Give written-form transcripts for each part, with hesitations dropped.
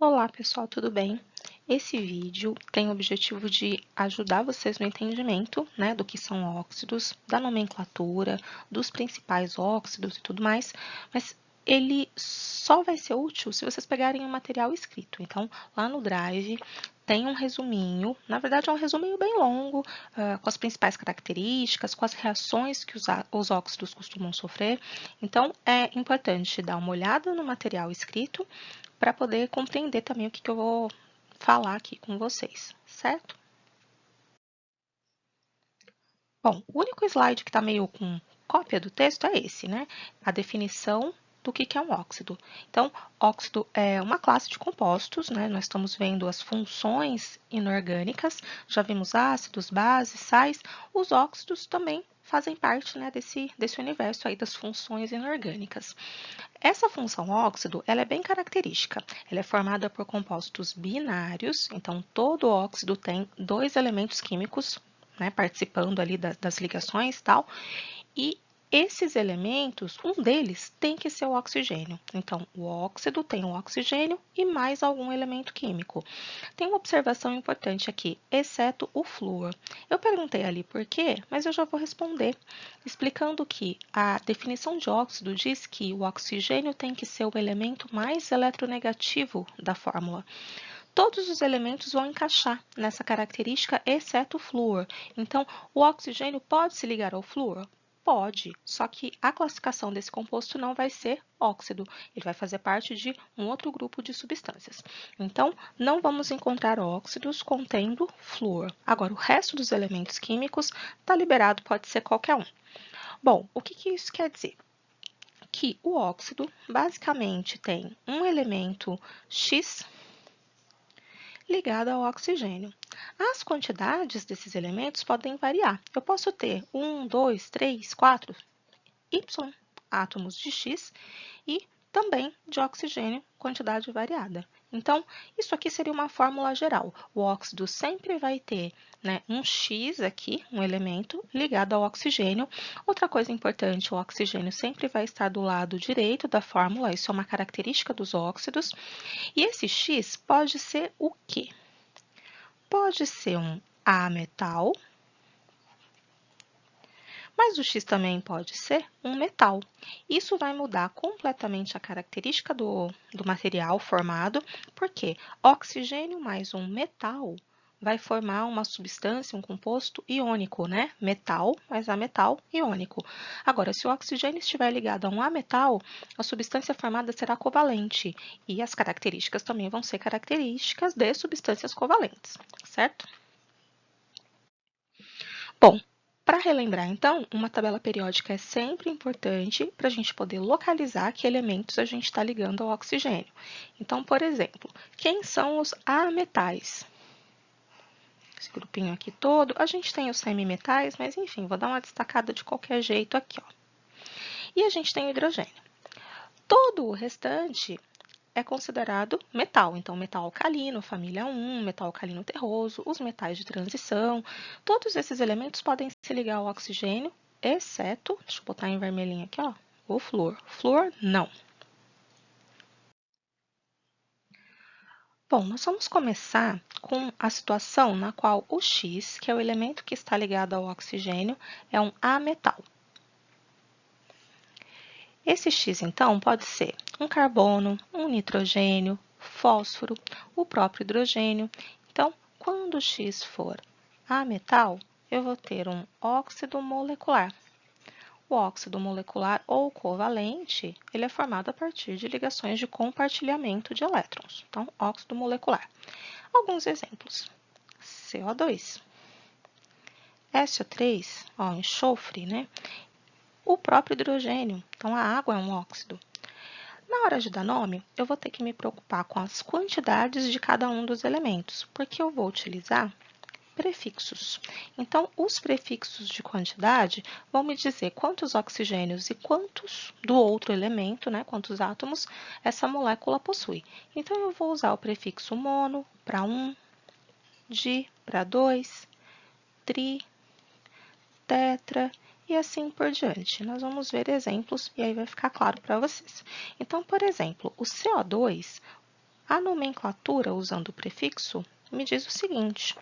Olá pessoal, tudo bem? Esse vídeo tem o objetivo de ajudar vocês no entendimento, do que são óxidos, da nomenclatura, dos principais óxidos e tudo mais, mas ele só vai ser útil se vocês pegarem o material escrito. Então, lá no Drive tem um resuminho, na verdade é um resuminho bem longo, com as principais características, com as reações que os óxidos costumam sofrer. Então, é importante dar uma olhada no material escrito para poder compreender também o que eu vou falar aqui com vocês, certo? Bom, o único slide que está meio com cópia do texto é esse, né? A definição do que é um óxido. Então, óxido é uma classe de compostos, né? Nós estamos vendo as funções inorgânicas, já vimos ácidos, bases, sais. Os óxidos também fazem parte, né, desse universo aí das funções inorgânicas. Essa função óxido, ela é bem característica. Ela é formada por compostos binários, então todo óxido tem dois elementos químicos, né, participando ali das ligações e tal, e esses elementos, um deles tem que ser o oxigênio. Então, o óxido tem o oxigênio e mais algum elemento químico. Tem uma observação importante aqui, exceto o flúor. Eu perguntei ali por quê, mas eu já vou responder, explicando que a definição de óxido diz que o oxigênio tem que ser o elemento mais eletronegativo da fórmula. Todos os elementos vão encaixar nessa característica, exceto o flúor. Então, o oxigênio pode se ligar ao flúor? Pode, só que a classificação desse composto não vai ser óxido, ele vai fazer parte de um outro grupo de substâncias. Então, não vamos encontrar óxidos contendo flúor. Agora, o resto dos elementos químicos está liberado, pode ser qualquer um. Bom, o que isso quer dizer? Que o óxido basicamente tem um elemento X ligado ao oxigênio. As quantidades desses elementos podem variar. Eu posso ter 1, 2, 3, 4 Y átomos de X e também de oxigênio, quantidade variada. Então, isso aqui seria uma fórmula geral. O óxido sempre vai ter, né, um X aqui, um elemento, ligado ao oxigênio. Outra coisa importante, o oxigênio sempre vai estar do lado direito da fórmula, isso é uma característica dos óxidos. E esse X pode ser o quê? Pode ser um ametal, mas o X também pode ser um metal. Isso vai mudar completamente a característica do material formado, porque oxigênio mais um metal vai formar uma substância, um composto iônico, né? Metal mais ametal iônico. Agora, se o oxigênio estiver ligado a um ametal, a substância formada será covalente e as características também vão ser características de substâncias covalentes, certo? Bom, para relembrar, então, uma tabela periódica é sempre importante para a gente poder localizar que elementos a gente está ligando ao oxigênio. Então, por exemplo, quem são os ametais? Esse grupinho aqui todo, a gente tem os semimetais, mas enfim, vou dar uma destacada de qualquer jeito aqui, ó. E a gente tem o hidrogênio. Todo o restante é considerado metal. Então, metal alcalino, família 1, metal alcalino terroso, os metais de transição, todos esses elementos podem se ligar ao oxigênio, exceto, deixa eu botar em vermelhinho aqui, ó, o flúor. Flúor, não. Bom, nós vamos começar com a situação na qual o X, que é o elemento que está ligado ao oxigênio, é um ametal. Esse X, então, pode ser um carbono, um nitrogênio, fósforo, o próprio hidrogênio. Então, quando o X for ametal, eu vou ter um óxido molecular. O óxido molecular ou covalente, ele é formado a partir de ligações de compartilhamento de elétrons. Então, óxido molecular. Alguns exemplos. CO2. SO3, ó, enxofre, né? O próprio hidrogênio. Então, a água é um óxido. Na hora de dar nome, eu vou ter que me preocupar com as quantidades de cada um dos elementos, porque eu vou utilizar prefixos. Então, os prefixos de quantidade vão me dizer quantos oxigênios e quantos do outro elemento, né, quantos átomos, essa molécula possui. Então, eu vou usar o prefixo mono para 1, di para 2, tri, tetra e assim por diante. Nós vamos ver exemplos e aí vai ficar claro para vocês. Então, por exemplo, o CO2, A nomenclatura, usando o prefixo, me diz o seguinte: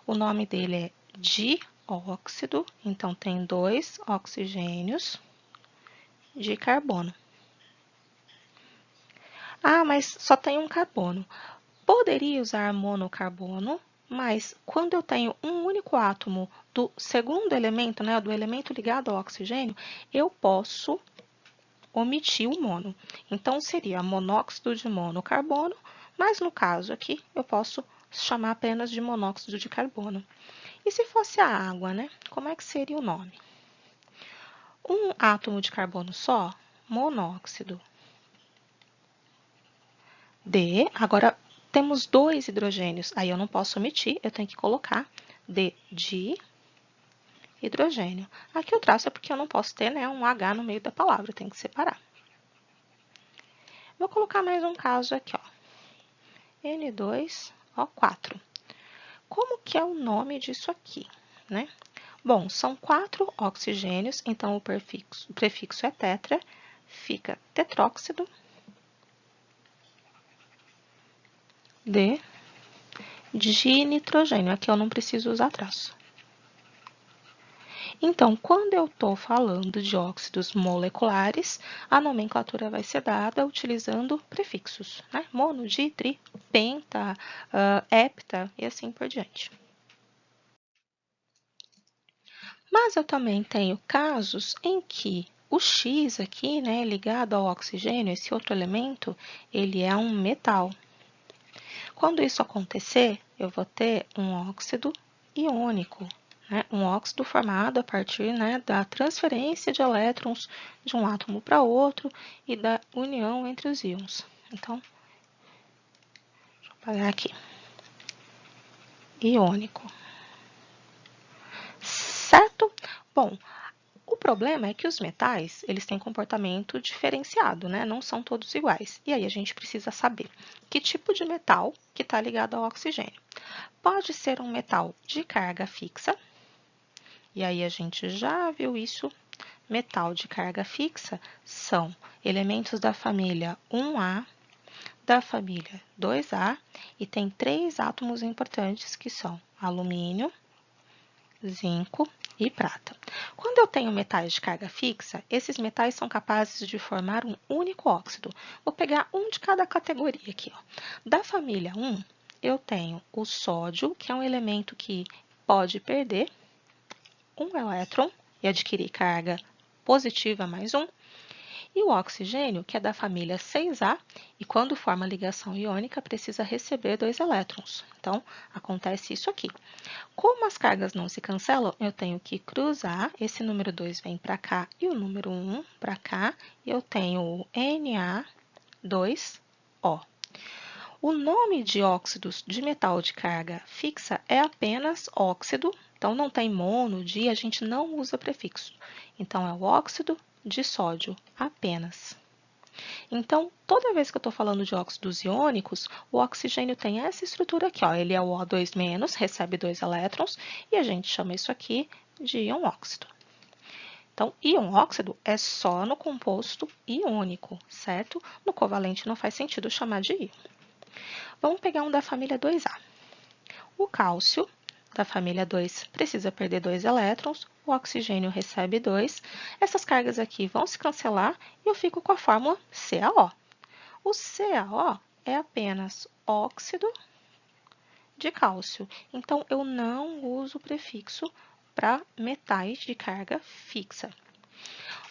o nome dele é dióxido, então tem 2 oxigênios de carbono. Ah, mas só tem um carbono. Poderia usar monocarbono, mas quando eu tenho um único átomo do segundo elemento, né, do elemento ligado ao oxigênio, eu posso omitir o mono. Então, seria monóxido de monocarbono, mas no caso aqui, eu posso chamar apenas de monóxido de carbono. E se fosse a água, né? Como é que seria o nome? Um átomo de carbono só, monóxido de... Agora, temos 2 hidrogênios, aí eu não posso omitir, eu tenho que colocar de hidrogênio. Aqui o traço é porque eu não posso ter, né, um H no meio da palavra, tem que separar. Vou colocar mais um caso aqui, ó. N2O4. Como que é o nome disso aqui, né? Bom, são 4 oxigênios, então o prefixo é tetra, fica tetróxido de nitrogênio. Aqui eu não preciso usar traço. Então, quando eu estou falando de óxidos moleculares, a nomenclatura vai ser dada utilizando prefixos, né? Mono, di, tri, penta, hepta e assim por diante. Mas eu também tenho casos em que o X aqui, né, ligado ao oxigênio, esse outro elemento, ele é um metal. Quando isso acontecer, eu vou ter um óxido iônico, né, um óxido formado a partir, né, da transferência de elétrons de um átomo para outro e da união entre os íons. Então, deixa eu apagar aqui. Iônico. Certo? Bom, o problema é que os metais, eles têm comportamento diferenciado, né? Não são todos iguais. E aí a gente precisa saber que tipo de metal que está ligado ao oxigênio. Pode ser um metal de carga fixa, e aí a gente já viu isso. Metal de carga fixa são elementos da família 1A, da família 2A, e tem 3 átomos importantes que são alumínio, zinco e prata. Quando eu tenho metais de carga fixa, esses metais são capazes de formar um único óxido. Vou pegar um de cada categoria aqui, ó. Da família 1, eu tenho o sódio, que é um elemento que pode perder um elétron e adquirir carga positiva mais um. E o oxigênio, que é da família 6A, e quando forma ligação iônica, precisa receber 2 elétrons. Então, acontece isso aqui. Como as cargas não se cancelam, eu tenho que cruzar, esse número 2 vem para cá e o número 1 para cá, e eu tenho o Na2O. O nome de óxidos de metal de carga fixa é apenas óxido, então não tem mono, di, a gente não usa prefixo. Então, é o óxido de sódio apenas. Então, toda vez que eu estou falando de óxidos iônicos, o oxigênio tem essa estrutura aqui, ó. Ele é o O2-, recebe 2 elétrons, e a gente chama isso aqui de íon óxido. Então, íon óxido é só no composto iônico, certo? No covalente não faz sentido chamar de íon. Vamos pegar um da família 2A. O cálcio, da família 2, precisa perder 2 elétrons, o oxigênio recebe 2. Essas cargas aqui vão se cancelar e eu fico com a fórmula CaO. O CaO é apenas óxido de cálcio, então eu não uso prefixo para metais de carga fixa.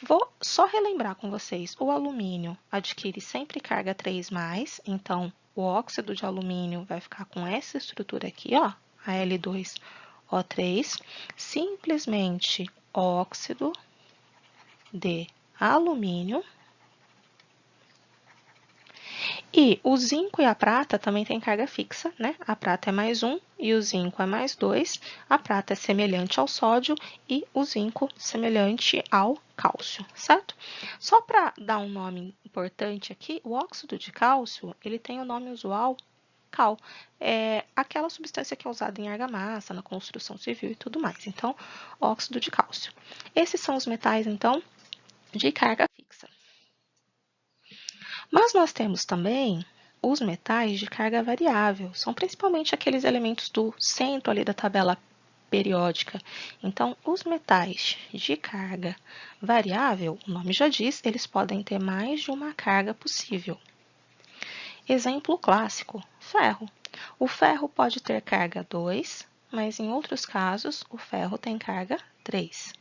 Vou só relembrar com vocês, o alumínio adquire sempre carga 3+, então o óxido de alumínio vai ficar com essa estrutura aqui, ó, Al2O3, simplesmente óxido de alumínio. E o zinco e a prata também têm carga fixa, né? A prata é mais 1 e o zinco é mais 2. A prata é semelhante ao sódio e o zinco semelhante ao cálcio, certo? Só para dar um nome importante aqui, o óxido de cálcio, ele tem o nome usual cal. É aquela substância que é usada em argamassa, na construção civil e tudo mais. Então, óxido de cálcio. Esses são os metais, então, de carga fixa. Mas nós temos também os metais de carga variável. São principalmente aqueles elementos do centro ali da tabela periódica. Então, os metais de carga variável, o nome já diz, eles podem ter mais de uma carga possível. Exemplo clássico, ferro. O ferro pode ter carga 2, mas em outros casos o ferro tem carga 3.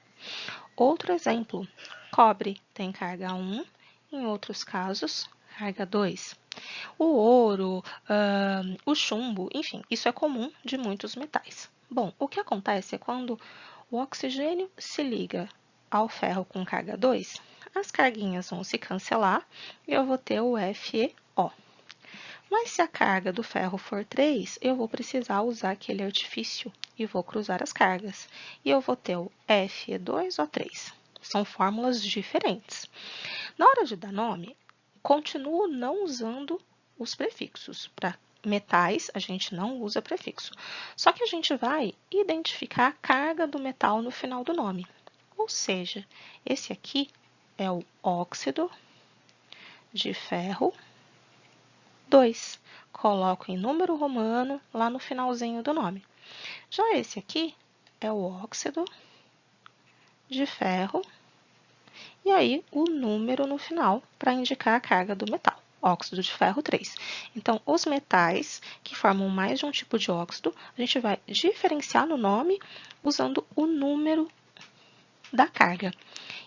Outro exemplo, cobre tem carga 1, em outros casos, carga 2. O ouro, o chumbo, enfim, isso é comum de muitos metais. Bom, o que acontece é quando o oxigênio se liga ao ferro com carga 2, as carguinhas vão se cancelar e eu vou ter o FeO. Mas se a carga do ferro for 3, eu vou precisar usar aquele artifício e vou cruzar as cargas. E eu vou ter o Fe2O3. São fórmulas diferentes. Na hora de dar nome, continuo não usando os prefixos. Para metais, a gente não usa prefixo. Só que a gente vai identificar a carga do metal no final do nome. Ou seja, esse aqui é o óxido de ferro 2. Coloco em número romano lá no finalzinho do nome. Já esse aqui é o óxido de ferro e aí o número no final para indicar a carga do metal. Óxido de ferro 3. Então, os metais que formam mais de um tipo de óxido, a gente vai diferenciar no nome usando o número da carga.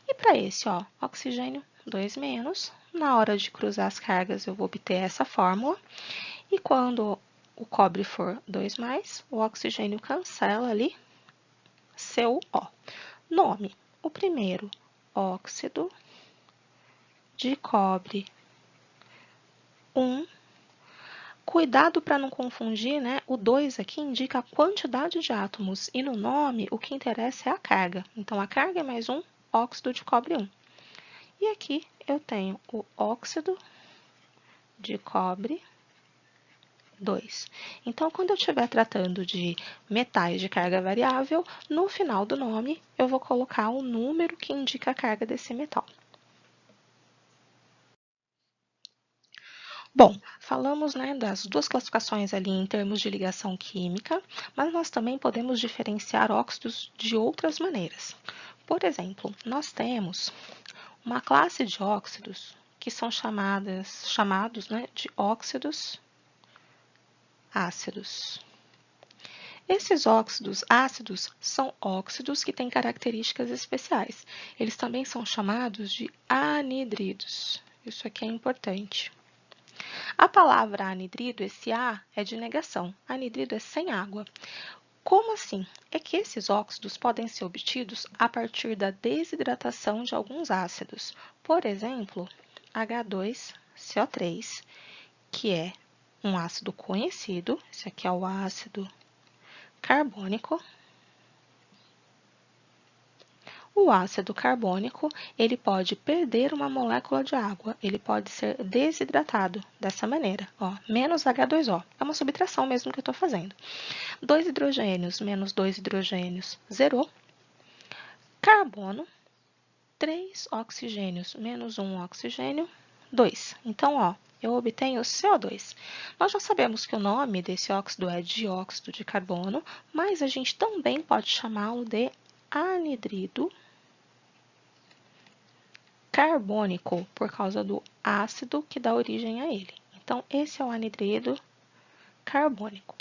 E para esse, ó, oxigênio 2-, na hora de cruzar as cargas eu vou obter essa fórmula. E quando o cobre for 2+, o oxigênio cancela ali seu O. Nome, o primeiro, óxido de cobre 1. Cuidado para não confundir, né? O 2 aqui indica a quantidade de átomos e no nome o que interessa é a carga. Então, a carga é mais 1, óxido de cobre 1. E aqui eu tenho o óxido de cobre 2. Então, quando eu estiver tratando de metais de carga variável, no final do nome eu vou colocar o número que indica a carga desse metal. Bom, falamos, né, das duas classificações ali em termos de ligação química, mas nós também podemos diferenciar óxidos de outras maneiras. Por exemplo, nós temos uma classe de óxidos que são chamados, né, de óxidos ácidos. Esses óxidos ácidos são óxidos que têm características especiais. Eles também são chamados de anidridos. Isso aqui é importante. A palavra anidrido, esse A, é de negação. Anidrido é sem água. Como assim? É que esses óxidos podem ser obtidos a partir da desidratação de alguns ácidos. Por exemplo, H2CO3, que é um ácido conhecido. Esse aqui é o ácido carbônico. O ácido carbônico, ele pode perder uma molécula de água, ele pode ser desidratado dessa maneira, ó, menos H2O. É uma subtração mesmo que eu estou fazendo. 2 hidrogênios menos 2 hidrogênios, zerou. Carbono, 3 oxigênios menos 1 oxigênio, 2. Então, ó, eu obtenho CO2. Nós já sabemos que o nome desse óxido é dióxido de carbono, mas a gente também pode chamá-lo de anidrido carbônico, por causa do ácido que dá origem a ele. Então, esse é o anidrido carbônico.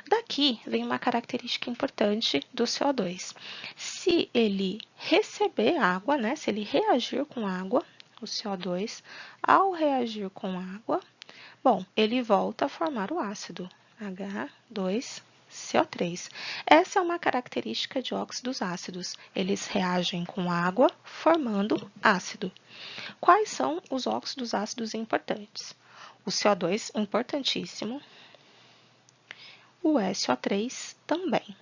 Daqui vem uma característica importante do CO2. Se ele receber água, né, se ele reagir com água, o CO2, ao reagir com água, bom, ele volta a formar o ácido H2CO3. Essa é uma característica de óxidos ácidos. Eles reagem com água, formando ácido. Quais são os óxidos ácidos importantes? O CO2, importantíssimo. O SO3 também.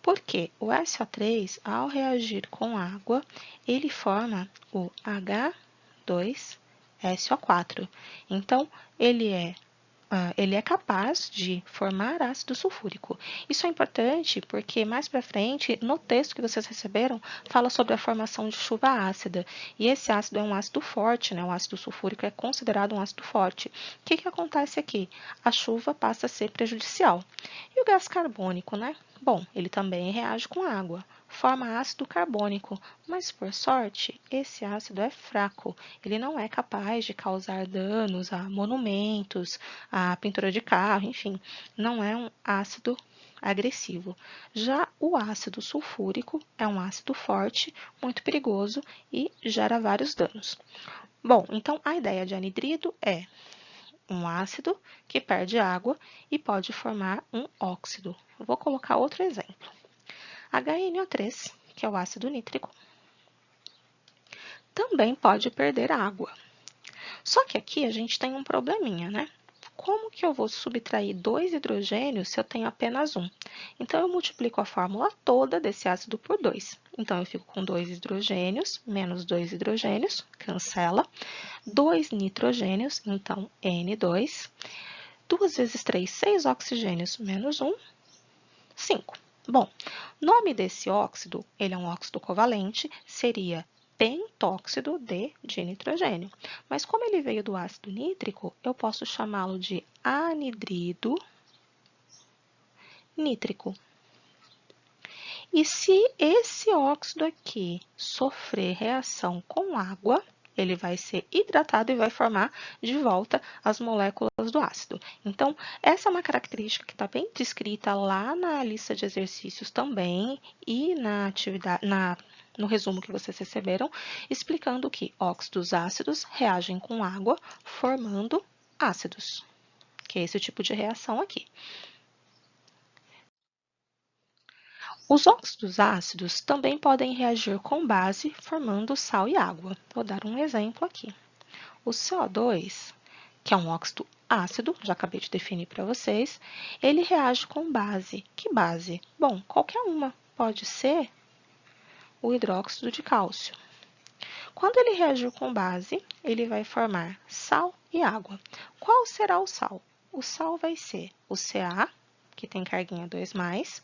Porque o SO3, ao reagir com água, ele forma o H2SO4. Então, ele é ele é capaz de formar ácido sulfúrico. Isso é importante porque mais para frente, no texto que vocês receberam, fala sobre a formação de chuva ácida. E esse ácido é um ácido forte, né? O ácido sulfúrico é considerado um ácido forte. O que acontece aqui? A chuva passa a ser prejudicial. E o gás carbônico, né? Bom, ele também reage com água, forma ácido carbônico, mas por sorte, esse ácido é fraco. Ele não é capaz de causar danos a monumentos, a pintura de carro, enfim, não é um ácido agressivo. Já o ácido sulfúrico é um ácido forte, muito perigoso e gera vários danos. Bom, então a ideia de anidrido é um ácido que perde água e pode formar um óxido. Eu vou colocar outro exemplo. HNO3, que é o ácido nítrico, também pode perder água. Só que aqui a gente tem um probleminha, né? Como que eu vou subtrair 2 hidrogênios se eu tenho apenas um? Então, eu multiplico a fórmula toda desse ácido por 2. Então, eu fico com 2 hidrogênios, menos 2 hidrogênios, cancela. 2 nitrogênios, então N2. 2 vezes 3, 6 oxigênios, menos 1, 5. Bom, nome desse óxido, ele é um óxido covalente, seria pentóxido de nitrogênio. Mas como ele veio do ácido nítrico, eu posso chamá-lo de anidrido nítrico. E se esse óxido aqui sofrer reação com água, ele vai ser hidratado e vai formar de volta as moléculas do ácido. Então, essa é uma característica que está bem descrita lá na lista de exercícios também e no resumo que vocês receberam, explicando que óxidos ácidos reagem com água, formando ácidos, que é esse tipo de reação aqui. Os óxidos ácidos também podem reagir com base, formando sal e água. Vou dar um exemplo aqui. O CO2, que é um óxido ácido, já acabei de definir para vocês, ele reage com base. Que base? Bom, qualquer uma. Pode ser o hidróxido de cálcio. Quando ele reagir com base, ele vai formar sal e água. Qual será o sal? O sal vai ser o Ca, que tem carguinha 2+,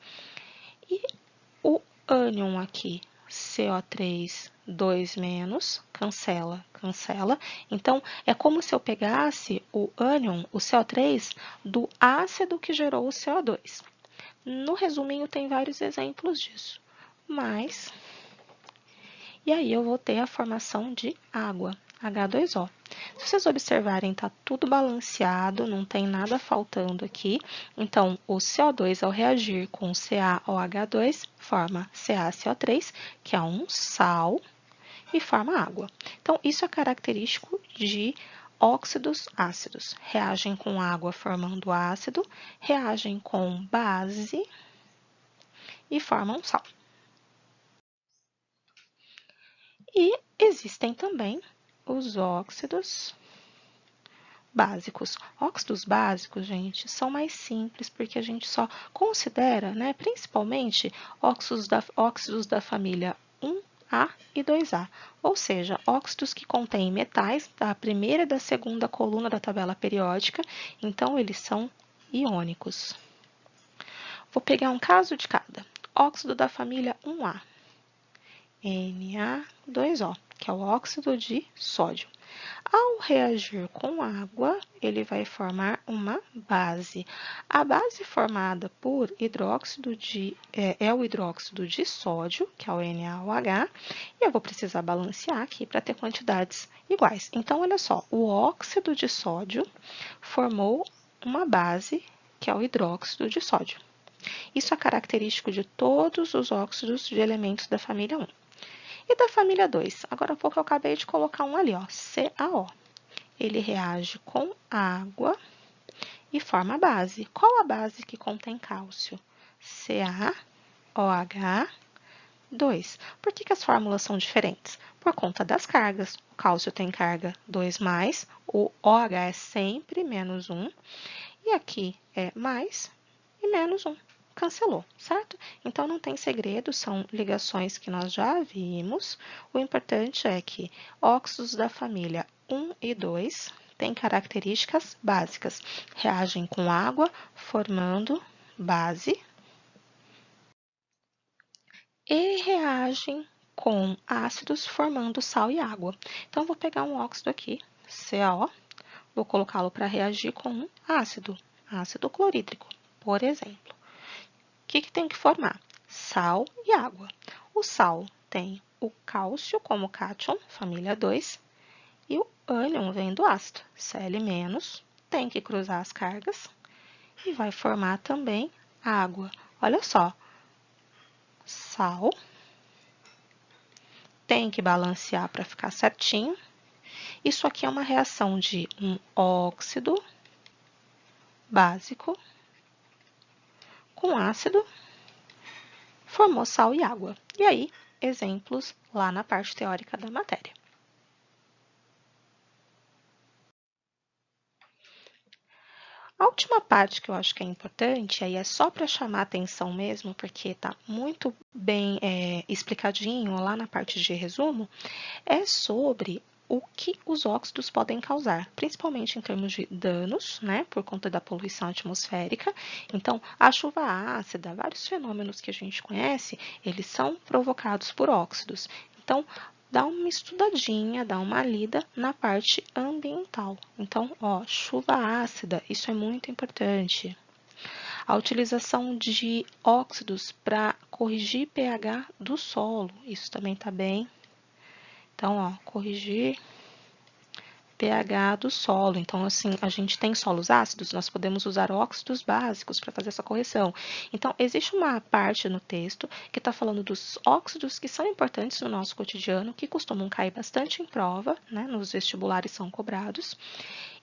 e o ânion aqui, CO3, 2-, cancela, cancela. Então, é como se eu pegasse o ânion, o CO3, do ácido que gerou o CO2. No resuminho tem vários exemplos disso, mas... E aí eu vou ter a formação de água, H2O. Se vocês observarem, está tudo balanceado, não tem nada faltando aqui. Então, o CO2, ao reagir com CaOH2, forma CaCO3, que é um sal, e forma água. Então, isso é característico de óxidos ácidos. Reagem com água formando ácido, reagem com base e formam sal. E existem também os óxidos básicos. Óxidos básicos, gente, são mais simples porque a gente só considera, né, principalmente óxidos da família 1A e 2A, ou seja, óxidos que contêm metais da primeira e da segunda coluna da tabela periódica, então eles são iônicos. Vou pegar um caso de cada. Óxido da família 1A. Na2O, que é o óxido de sódio. Ao reagir com água, ele vai formar uma base. A base formada por hidróxido é o hidróxido de sódio, que é o NaOH, e eu vou precisar balancear aqui para ter quantidades iguais. Então, olha só, o óxido de sódio formou uma base, que é o hidróxido de sódio. Isso é característico de todos os óxidos de elementos da família 1. E da família 2? Agora há pouco eu acabei de colocar um ali, ó, CaO. Ele reage com água e forma a base. Qual a base que contém cálcio? CaOH2. Por que as fórmulas são diferentes? Por conta das cargas. O cálcio tem carga 2+, o OH é sempre -1, e aqui é mais e -1. Cancelou, certo? Então, não tem segredo, são ligações que nós já vimos. O importante é que óxidos da família 1 e 2 têm características básicas. Reagem com água, formando base, e reagem com ácidos, formando sal e água. Então, vou pegar um óxido aqui, CaO, vou colocá-lo para reagir com um ácido clorídrico, por exemplo. O que tem que formar? Sal e água. O sal tem o cálcio como cátion, família 2, e o ânion vem do ácido, Cl-, tem que cruzar as cargas e vai formar também água. Olha só, sal, tem que balancear para ficar certinho. Isso aqui é uma reação de um óxido básico com ácido, formou sal e água. E aí, exemplos lá na parte teórica da matéria. A última parte que eu acho que é importante, aí é só para chamar atenção mesmo, porque está muito bem explicadinho lá na parte de resumo, é sobre o que os óxidos podem causar, principalmente em termos de danos, né, por conta da poluição atmosférica. Então, a chuva ácida, vários fenômenos que a gente conhece, eles são provocados por óxidos. Então, dá uma estudadinha, dá uma lida na parte ambiental. Então, ó, chuva ácida, isso é muito importante. A utilização de óxidos para corrigir pH do solo, isso também está bem. Então, ó, corrigir pH do solo. Então, assim, a gente tem solos ácidos, nós podemos usar óxidos básicos para fazer essa correção. Então, existe uma parte no texto que está falando dos óxidos que são importantes no nosso cotidiano, que costumam cair bastante em prova, né, nos vestibulares são cobrados.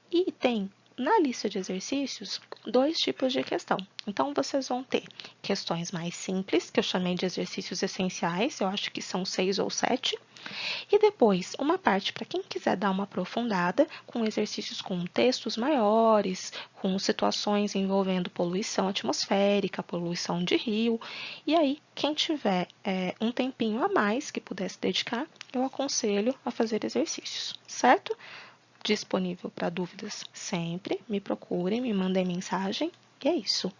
E tem na lista de exercícios, dois tipos de questão. Então, vocês vão ter questões mais simples, que eu chamei de exercícios essenciais, eu acho que são 6 ou 7. E depois, uma parte para quem quiser dar uma aprofundada, com exercícios com textos maiores, com situações envolvendo poluição atmosférica, poluição de rio. E aí, quem tiver um tempinho a mais que pudesse dedicar, eu aconselho a fazer exercícios, certo? Disponível para dúvidas sempre. Me procurem, me mandem mensagem. E é isso.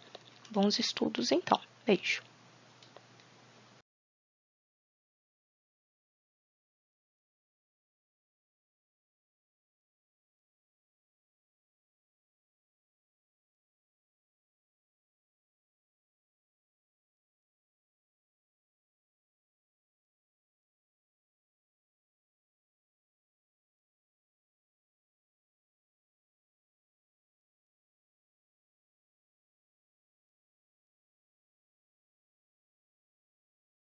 Bons estudos então. Beijo.